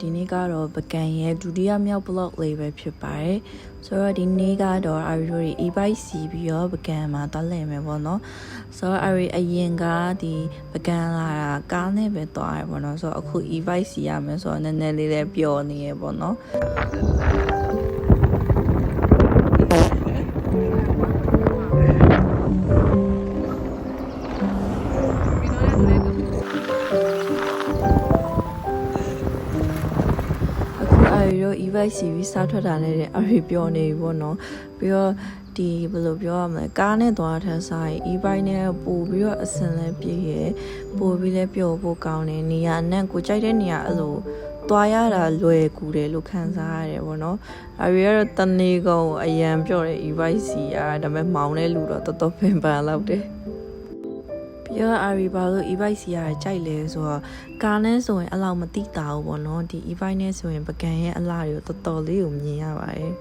ဒီနေ့ကတော့ပကံရဲ့ဒုတိယမြောက် blog လေးပဲဖြစ်ပါတယ်ဆိုတော့ဒီနေ့ကတော့အာရီတို့ e-bike စီးပြီးတော့ပကံမှာသွားလည်မယ်ပေါ့နော်ဆိုတော့အာရီအရင်ကဒီပကံလာတာကားနဲ့ပဲသွားရပေါ့နော်ဆိုတော့အခု e-bike စီးရမယ်ဆိုတော့နည်းနည်းလေးလည်းပျော်နေရပေါ့နော်e-bike စီးပြီးစားထွက်တာနဲ့အရီပြောနေပြီပေါ့နော်ပြီးတော့ဒီဘယ်လိုပြောရမလဲကားနဲ့သွားထက်စားရင် e-bike နဲ့ပို့ပြီးတော့အဆင်လည်းပြည့်ရပို့ပြီးလည်းပျော်ဖို့ကောင်းတယ်နေရာနဲ့ကိုကြိုက်တဲ့နေရာအဲ့လိုသွားရတာလွယ်ကူတယ်လို့ခံစားရတယ်ပေါ့နော်အရီကတော့တနေ့ကုန်အရန်ပျော်တယ် e-bike စီးရဒါပေမဲ့မောင်းတဲ့လူတော့တော်တော်ပင်ပန်းလောက်တယ်ပြီးတော့အာရီဘာလို့ e-bike စီးရကြိုက်လဲဆိုတော့ကားနဲ့ဆိုရင်အဲ့လောက်မတိတာဘူးပေါ့နော်ဒီ e-bike နဲ့ဆိုရင်ပကံရဲ့အလှတွေကိုတော်တော်လေးကိုမြင်ရပါတယ်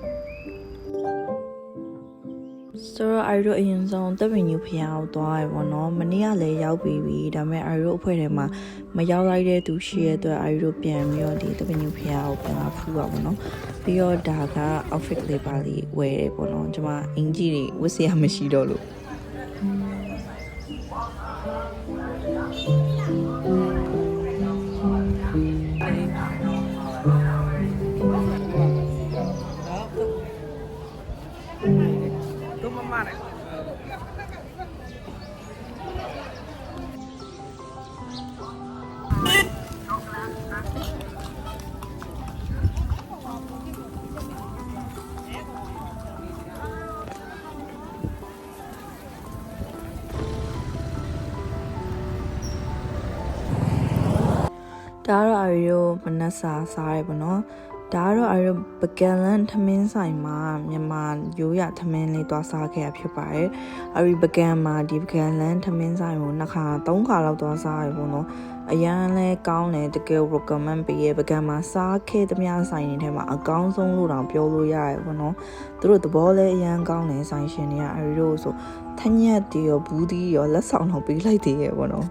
ဆိုတော့အာရီတို့အရင်ဆုံးတပ်ပင်ကြီးဖျားကိုသွားရပေါ့နော်မနေ့ကလည်းရောက်ပြီးပြီဒါပေမဲ့အာရီတို့အဖွဲ့ထဲမှာမရောက်လိုက်တဲ့သူရှိရဲ့အတွက်အာရီတို့ပြန်ပြီးတော့ဒီတပ်ပင်ကြီးဖျားကိုပြန်လာဖူးပါပေါ့နော်ပြီးတော့ဒါက outfit လေးပါလေးဝယ်တယ်ပေါ့နော်ကျွန်မအင်ကြီးတွေဝတ်စရာမရှိတော့လို့ဒါကတော့အာရီတို့မနက်စာစားရပေါ့နော်ဒါကတော့အာရီတို့ပကံလန်ထမင်းဆိုင်မှာမြန်မာရိုးရထမင်းလေးသွားစားခဲ့ရဖြစ်ပါတယ်အာရီပကံမှာဒီပကံလန်ထမင်းဆိုင်ကို2ခါ3ခါလောက်သွားစားရပေါ့နော်အရန်လဲကောင်းတယ်တကယ် recommend ပေးရပကံမှာစားခဲ့သမျှဆိုင်တွေထဲမှာအကောင်းဆုံးလို့တောင်ပြောလို့ရရပေါ့နော်သူတို့သဘောလဲအရန်ကောင်းတယ်ဆိုင်ရှင်တွေကအာရီတို့ဆိုထညက်တီရောဘူးတီရောလက်ဆောင်တော့ပေးလိုက်သေးရပေါ့နော်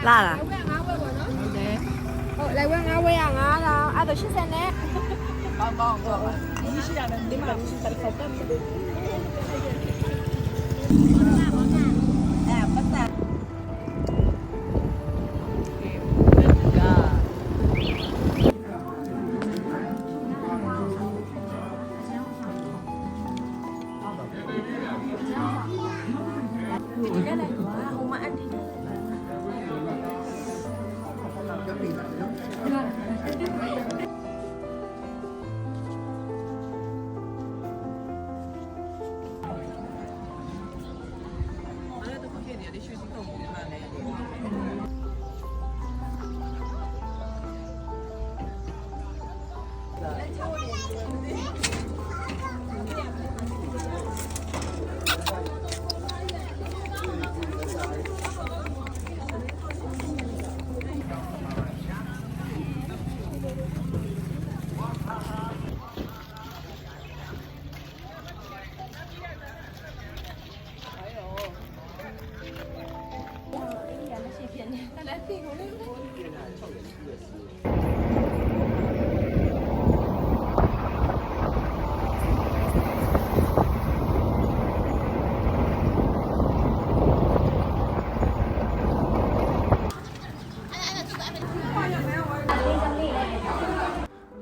လာလားဟုတ်တယ်ဟုတ်လိုက်ဝဲ9ဝဲရ9လားအဲ့တော့80နဲ့ကောင်းဒီရှိရတယ်ဒီမှာရှိတယ်ဆက်တယ်ပတ်တာ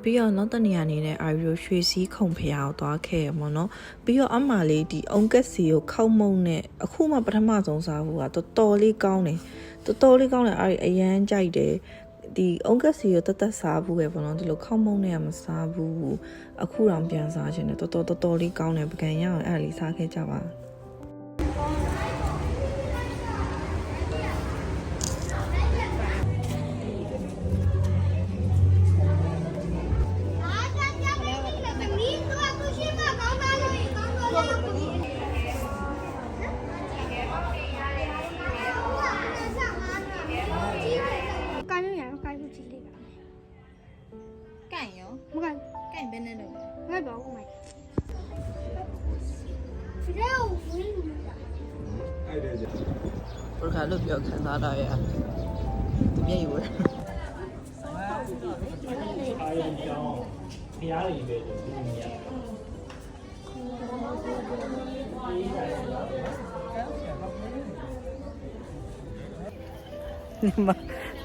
ပြီးတော့နောက်တနေရာနေနဲ့အာရီတို့ရွှေစည်းခုံဖျားကိုသွားခဲ့ရပေါ့နော်ပြီးတော့အမလေးဒီအုံကက်စီကိုခောက်မုံနဲ့အခုမှပထမဆုံးစားဖို့ကတော်တော်လေးကောင်းတယ်အာရီအရန်ကြိုက်တယ်ဒီအုံကက်စီကိုတတ်စားဖို့ပဲပေါ့နော်ဒီလိုခောက်မုံနဲ့ကမစားဘူးအခုတော့ပြန်စားခြင်းနဲ့တော်တော်လေးကောင်းတယ်ပကံရအောင်အဲ့ဒါလေးစားခဲ့ကြပါ干有，不干，干别那种。ဘယ်ခါလို့ပြောခံစားတာရဲ့သူမျက်ရည်ဝဲ အားရကြောင်းဖျားတွေပဲဒီနေ့ရ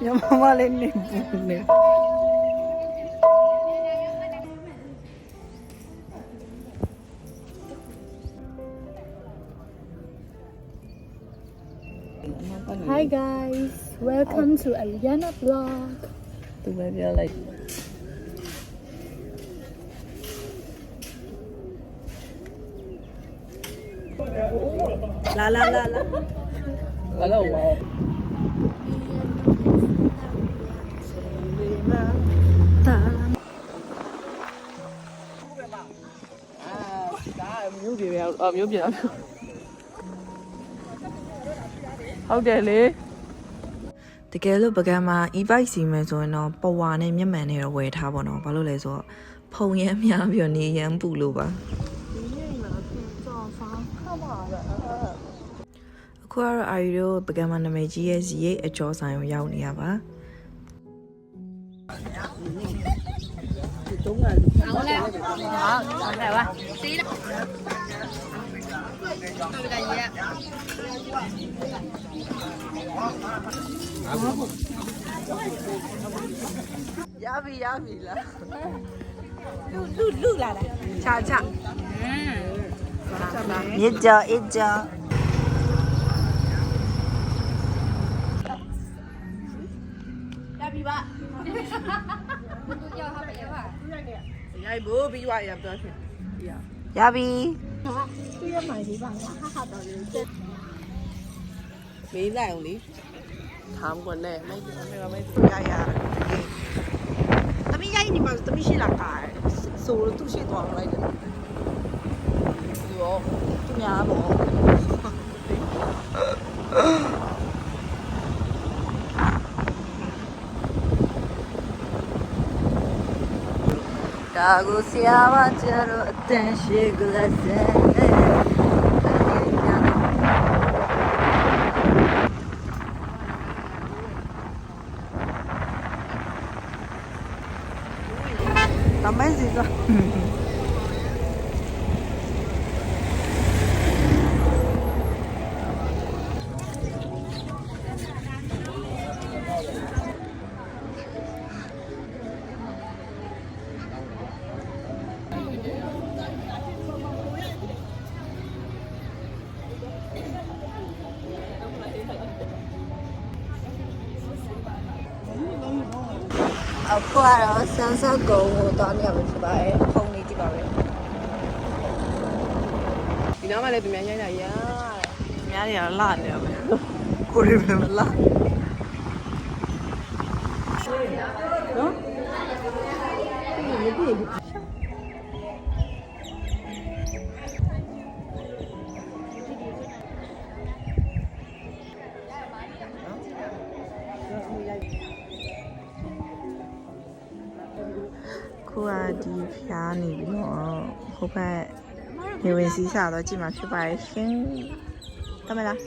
မြန်မာလေးနေဘူးနေHi guys, welcome to Ariana Vlog. သူပဲပြောလိုက်လာဘာလို့ဝါမျိုးပြေမျိုးပြေဟုတ်တယ်လေတကယ်လို့ပကံမှာ e-bike စီမယ်ဆိုရင်တော့ပဝါနဲ့မျက်မှန်နဲ့တော့ဝယ်ထားပါတော့ဘာလို့လဲဆိုတော့ဖုံရမ်းများပြီးတော့နေရမ်းပူလို့ပါအခုကတော့အာရီတို့ပကံမှာနာမည်ကြီးရဲ့ဇီရိတ်အကျော်ဆိုင်ကိုရောက်နေရပါရပြီလားလူလာတာချမြစ်ကြောအစ်ကြောရပြီပြီးသွားရပြောရှင်ရပြီမေးလိုက်အောင်လေถามก่อนแน่ไม่ရသမီးရိုက်နေမှာသမီးရှိလာကားဆိုလို့သူရှိသွားလိုက်တယ်ဒီရောသူများပေါ့ဒါကိုဆရာမကျတော့အတန်ရှိကလေးစဲtambién sí eso အခုကတော့ဆန်းဆက်ကုန်းကိုတောင်းရမှာဖြစ်ပါတယ်ဖုန်းလေးကြည့်ပါမယ်ဒီနားမှာလည်းသူများရိုက်တာရသူများတွေကတော့လာနေရမယ်ကိုရီပဲမလာနော်ခုကဒီဖျားနေပြီးတော့ဟိုဘက်နေဝင်စီးစားတော့ကြည့်မှာဖြစ်ပါရဲ့ရှင်တမလား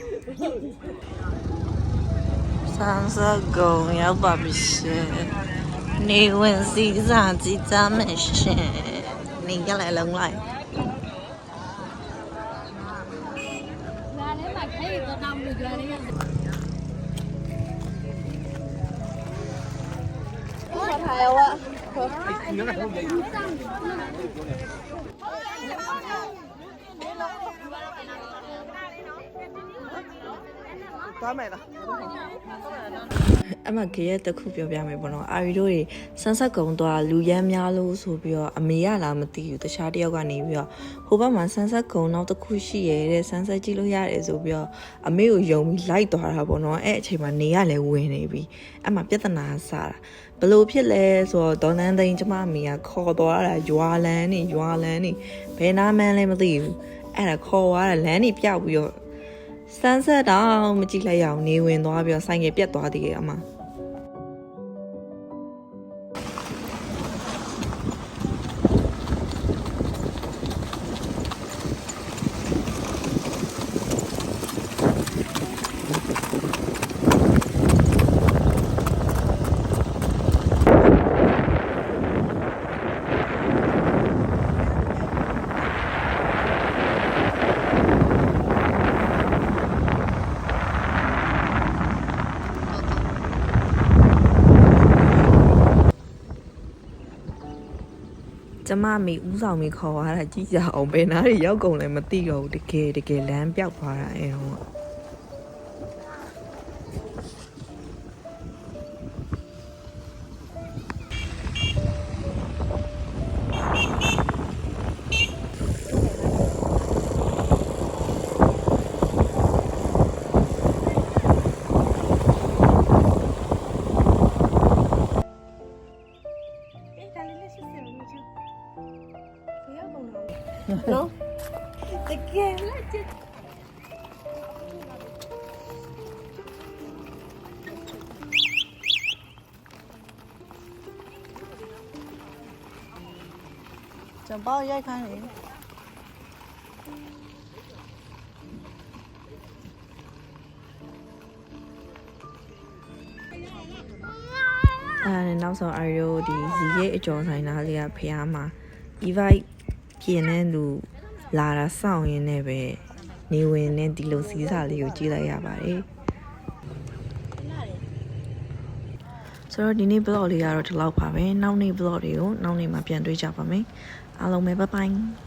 ဆန်းစကုံရောက်ပါပြီရှင်နေဝင်စီးစားကြည့်ကြမယ်ရှင်နေကြလိုက်လုံးလိုက်还有啊。သွားမယ်လားအမကရဲ့တခုပြောပြမယ်ပေါ့နော်အာရီတို့တွေဆန်းဆက်ကုံသွားလူရမ်းများလို့ဆိုပြီးတော့အမေရလားမသိဘူးတခြားတယောက်ကနေပြီးတော့ဟိုဘက်မှာဆန်းဆက်ကုံနောက်တစ်ခုရှိရဲတဲ့ဆန်းဆက်ကြည့်လို့ရတယ်ဆိုပြီးတော့အမေကိုယုံပြီးလိုက်သွားတာပေါ့နော်အဲ့အချိန်မှာနေရလဲဝင်နေပြီအမပြဿနာစတာဘလို့ဖြစ်လဲဆိုတော့ဒေါ်နန်းသိန်းကျမအမေကခေါ်သွားတာရွာလန်းနေဘယ်နာမှန်းလဲမသိဘူးအဲ့ဒါခေါ်သွားတာလမ်းနေပြောက်ပြီးတော့ဆန်းဆက်တော့မကြည့်လိုက်ရအောင်နေဝင်သွားပြီးတော့ဆိုင်ကပြတ်သွားသေးတယ်အမ ကျမမိဦးဆောင်မိခေါ်သွားတာကြည့်ကြအောင်ဘယ်နားတွေရောက်ကုန်လဲမသိတော့ဘူးတကယ်လမ်းပြောက်သွားတာအဲတော့နော်တကယ်လက်ကျကျန်ပေါရိုက်ခိုင်းလေနောက်ဆုံးအရိုဒီဇီရဲ့အကျော်ဆိုင်သားလေးကဖះမှာ e-bike ပြင်တဲ့လူလာတာစောင့်ရင်းနဲ့ပဲနေဝင်နဲ့ဒီလိုစီးစာလေးကိုကြည့်လိုက်ရပါတယ်ဆိုတော့ဒီနေ့ vlog လေးကတော့ဒီလောက်ပါပဲနောက်နေ့ vlog တွေကိုနောက်နေ့မှာပြန်တွေ့ကြပါမယ်အားလုံးပဲ bye bye